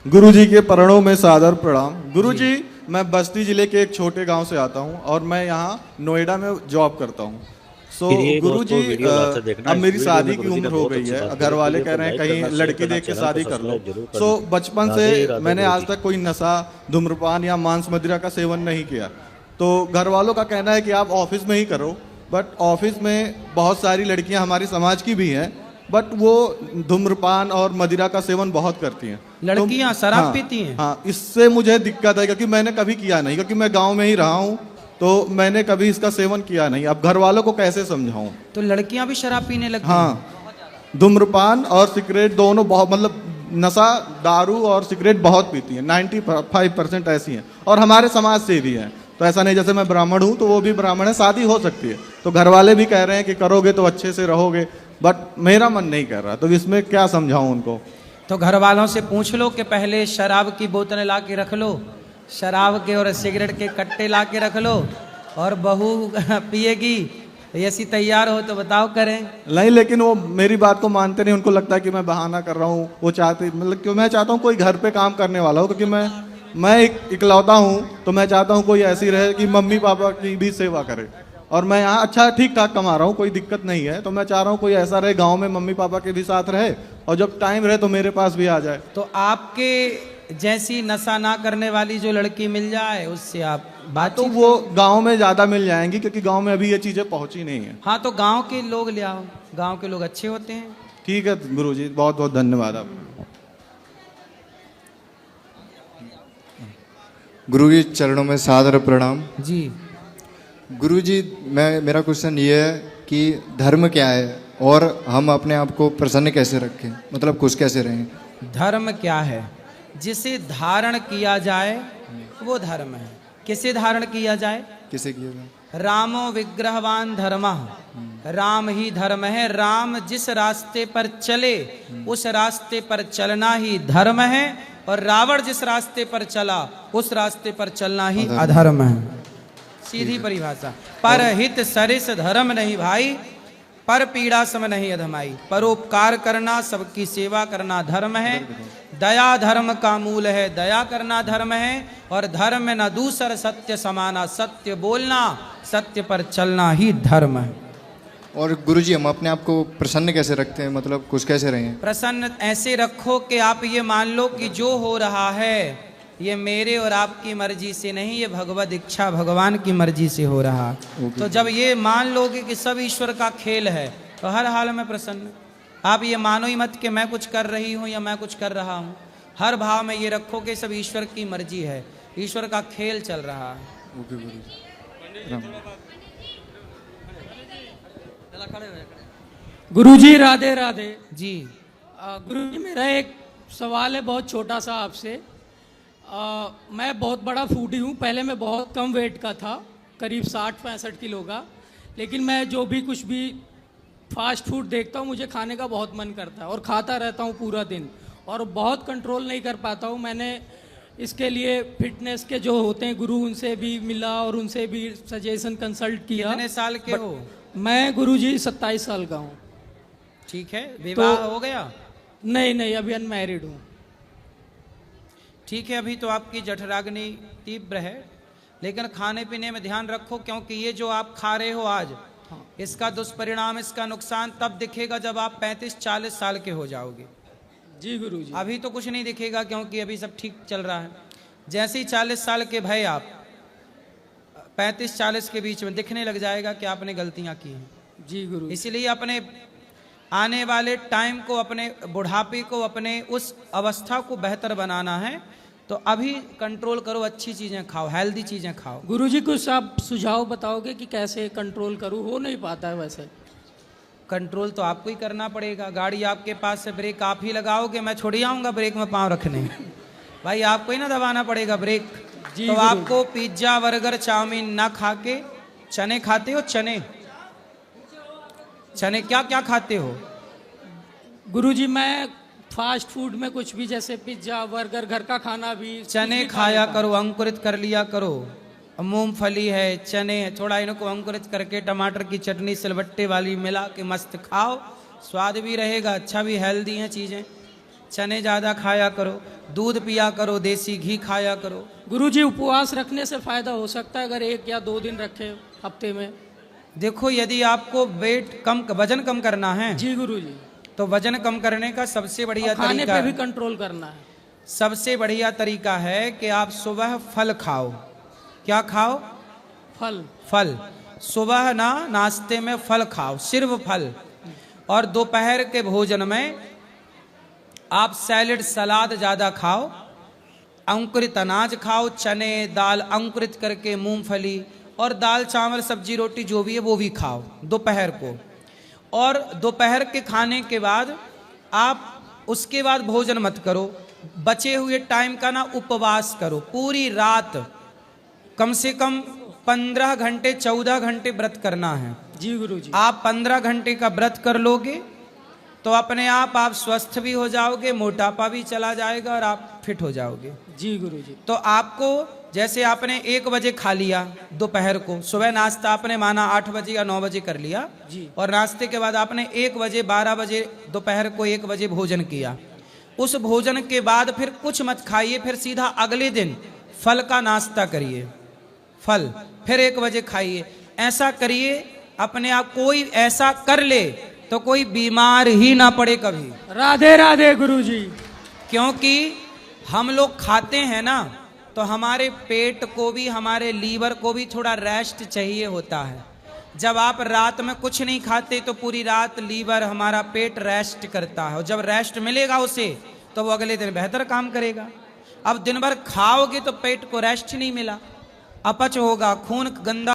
गुरुजी के चरणों में सादर प्रणाम। गुरुजी, मैं बस्ती जिले के एक छोटे गांव से आता हूं और मैं यहां नोएडा में जॉब करता हूं। प्रिय गुरुजी, दोस्तों, वीडियो लास्ट तक देखना। अब इस मेरी वीडियो शादी में की गुरुजी ने उम्र हो बहुत गई अच्छी है। बात घर करी। वाले वीडियो कह को रहे हैं लाइक कहीं करना, शेयर लड़की करना, देख के चैनल को शादी कर लो। सब्सक्राइब जरूर करना। बचपन से राधे राधे मैंने आज गुरुजी। तक कोई नशा, धूम्रपान या मांस मदिरा का सेवन नहीं किया। तो घर वालों का कहना है कि आप ऑफिस में ही करो, बट ऑफिस में बहुत सारी लड़कियां हमारी समाज की भी हैं, बट वो धूम्रपान और मदिरा का सेवन बहुत करती हैं। लड़कियां शराब हाँ, पीती हैं। हाँ, इससे मुझे दिक्कत है क्योंकि मैंने कभी किया नहीं, क्योंकि मैं गांव में ही रहा हूँ, तो मैंने कभी इसका सेवन किया नहीं। अब घर वालों को कैसे समझाऊं? तो लड़कियां भी शराब पीने लगती हैं। हाँ, धूम्रपान और सिगरेट दोनों बहुत, मतलब नशा, दारू और सिगरेट बहुत पीती हैं। 95% ऐसी हैं और हमारे समाज से भी हैं। तो ऐसा नहीं जैसे मैं ब्राह्मण हूँ तो वो भी ब्राह्मण है, शादी हो सकती है। तो घर वाले भी कह रहे हैं कि करोगे तो अच्छे से रहोगे, बट मेरा मन नहीं कर रहा। तो इसमें क्या समझाऊं उनको? तो घर वालों से पूछ लो कि पहले शराब की बोतलें ला के रख लो, शराब के और सिगरेट के कट्टे ला के रख लो, और बहू पिएगी ऐसी तैयार हो तो बताओ करें। नहीं, लेकिन वो मेरी बात को मानते नहीं। उनको लगता है कि मैं बहाना कर रहा हूँ। वो चाहते, मतलब क्यों, मैं चाहता हूँ कोई घर पे काम करने वाला हो, क्योंकि मैं इकलौता हूँ। तो मैं चाहता हूँ कोई ऐसी रहे कि मम्मी पापा की भी सेवा करे। और मैं यहाँ अच्छा ठीक ठाक कमा रहा हूँ, कोई दिक्कत नहीं है। तो मैं चाह रहा हूँ कोई ऐसा रहे गाँव में, मम्मी पापा के भी साथ रहे, और जब टाइम रहे तो मेरे पास भी आ जाए। तो आपके जैसी नशा ना करने वाली जो लड़की मिल जाए उससे आप बात। तो वो गांव में ज्यादा मिल जाएंगी, क्योंकि गांव में अभी ये चीजें पहुंची नहीं है। हाँ, तो गांव के लोग ले आओ, गांव के लोग अच्छे होते हैं। ठीक है गुरुजी, बहुत बहुत धन्यवाद आपका। गुरुजी चरणों में सादर प्रणाम। जी गुरुजी, मेरा क्वेश्चन ये है कि धर्म क्या है और हम अपने आप को प्रसन्न कैसे रखें, मतलब खुश कैसे रहें? धर्म क्या है? जिसे धारण किया जाए वो धर्म है। किसे धारण किया जाए? किसे किया जाए? रामो विग्रहवान धर्मः, राम ही धर्म है। राम जिस रास्ते पर चले उस रास्ते पर चलना ही धर्म है, और रावण जिस रास्ते पर चला उस रास्ते पर चलना ही अधर्म है। सीधी परिभाषा। पर हित सरिस धर्म नहीं भाई, पर पीड़ा सम नहीं अधमाई। परोपकार करना, सबकी सेवा करना धर्म है। दया धर्म का मूल है, दया करना धर्म है। और धर्म न दूसर सत्य समाना, सत्य बोलना, सत्य पर चलना ही धर्म है। और गुरुजी, हम अपने आप को प्रसन्न कैसे रखते हैं, मतलब खुश कैसे रहें? प्रसन्न ऐसे रखो कि आप ये मान लो कि जो हो रहा है ये मेरे और आपकी मर्जी से नहीं, ये भगवत इच्छा, भगवान की मर्जी से हो रहा है। तो जब ये मान लोगे कि सब ईश्वर का खेल है तो हर हाल में प्रसन्न। आप ये मानो ही मत कि मैं कुछ कर रही हूँ या मैं कुछ कर रहा हूँ। हर भाव में ये रखो कि सब ईश्वर की मर्जी है, ईश्वर का खेल चल रहा है। ओके गुरुजी। गुरुजी राधे राधे। जी गुरुजी, मेरा एक सवाल है बहुत छोटा सा आपसे। मैं बहुत बड़ा फूडी हूँ। पहले मैं बहुत कम वेट का था, करीब 60-65 किलो का। लेकिन मैं जो भी कुछ भी फास्ट फूड देखता हूँ मुझे खाने का बहुत मन करता है और खाता रहता हूँ पूरा दिन, और बहुत कंट्रोल नहीं कर पाता हूँ। मैंने इसके लिए फिटनेस के जो होते हैं गुरु, उनसे भी मिला और उनसे भी सजेशन कंसल्ट किया। कितने साल के हो? मैं गुरुजी 27 साल का हूँ। ठीक है, विवाह हो गया? नहीं नहीं, अभी अनमैरिड हूँ। ठीक है, अभी तो आपकी जठराग्नि तीव्र है, लेकिन खाने पीने में ध्यान रखो, क्योंकि ये जो आप खा रहे हो आज, इसका दुष्परिणाम, इसका नुकसान तब दिखेगा जब आप 35-40 साल के हो जाओगे। जी गुरुजी। अभी तो कुछ नहीं दिखेगा क्योंकि अभी सब ठीक चल रहा है। जैसे ही 40 साल के भय आप 35-40 के बीच में दिखने लग जाएगा कि आपने गलतियां की हैं। जी गुरु। इसलिए अपने आने वाले टाइम को, अपने बुढ़ापे को, अपने उस अवस्था को बेहतर बनाना है तो अभी कंट्रोल करो, अच्छी चीज़ें खाओ, हेल्दी चीज़ें खाओ। गुरुजी, कुछ आप सुझाव बताओगे कि कैसे कंट्रोल करूं? हो नहीं पाता है वैसे। कंट्रोल तो आपको ही करना पड़ेगा। गाड़ी आपके पास से, ब्रेक आप ही लगाओगे, मैं छोड़ आऊँगा ब्रेक में पाँव रखने। भाई आपको ही ना दबाना पड़ेगा ब्रेक। तो आपको पिज्जा, बर्गर, चाउमीन ना खा के चने खाते हो? चने क्या क्या खाते हो? गुरुजी, मैं फास्ट फूड में कुछ भी, जैसे पिज्जा, बर्गर, घर का खाना भी, चने खाया करो, अंकुरित कर लिया करो। मूंगफली है, चने है, थोड़ा इनको अंकुरित करके टमाटर की चटनी सिलबट्टे वाली मिला के मस्त खाओ, स्वाद भी रहेगा, अच्छा भी, हेल्दी हैं चीज़ें। चने ज़्यादा खाया करो, दूध पिया करो, देसी घी खाया करो। गुरुजी उपवास रखने से फायदा हो सकता है अगर 1 या 2 दिन रखे हफ्ते में? देखो, यदि आपको वजन कम करना है जी गुरुजी। तो वजन कम करने का सबसे बढ़िया और खाने तरीका पे भी कंट्रोल करना है। सबसे बढ़िया तरीका है कि आप सुबह फल खाओ। क्या खाओ? फल। फल। सुबह ना नाश्ते में फल खाओ, सिर्फ फल। और दोपहर के भोजन में आप सैलेड सलाद ज़्यादा खाओ, अंकुरित अनाज खाओ, चने दाल अंकुरित करके, मूंगफली और दाल चावल सब्जी रोटी जो भी है वो भी खाओ दोपहर को। और दोपहर के खाने के बाद आप उसके बाद भोजन मत करो, बचे हुए टाइम का ना उपवास करो। पूरी रात कम से कम 15 घंटे 14 घंटे व्रत करना है। जी गुरुजी। आप 15 घंटे का व्रत कर लोगे तो अपने आप स्वस्थ भी हो जाओगे, मोटापा भी चला जाएगा और आप फिट हो जाओगे। जी गुरुजी। तो आपको जैसे आपने 1 बजे खा लिया दोपहर को, सुबह नाश्ता आपने माना 8 बजे या 9 बजे कर लिया जी। और नाश्ते के बाद आपने 1 बजे 12 बजे दोपहर को 1 बजे भोजन किया। उस भोजन के बाद फिर कुछ मत खाइए, फिर सीधा अगले दिन फल का नाश्ता करिए, फल फिर 1 बजे खाइए। ऐसा करिए, अपने आप कोई ऐसा कर ले तो कोई बीमार ही ना पड़े कभी। राधे राधे गुरुजी। क्योंकि हम लोग खाते हैं ना तो हमारे पेट को भी, हमारे लीवर को भी थोड़ा रेस्ट चाहिए होता है। जब आप रात में कुछ नहीं खाते तो पूरी रात लीवर, हमारा पेट रेस्ट करता है और जब रेस्ट मिलेगा उसे तो वो अगले दिन बेहतर काम करेगा। अब दिन भर खाओगे तो पेट को रेस्ट नहीं मिला, अपच होगा, खून गंदा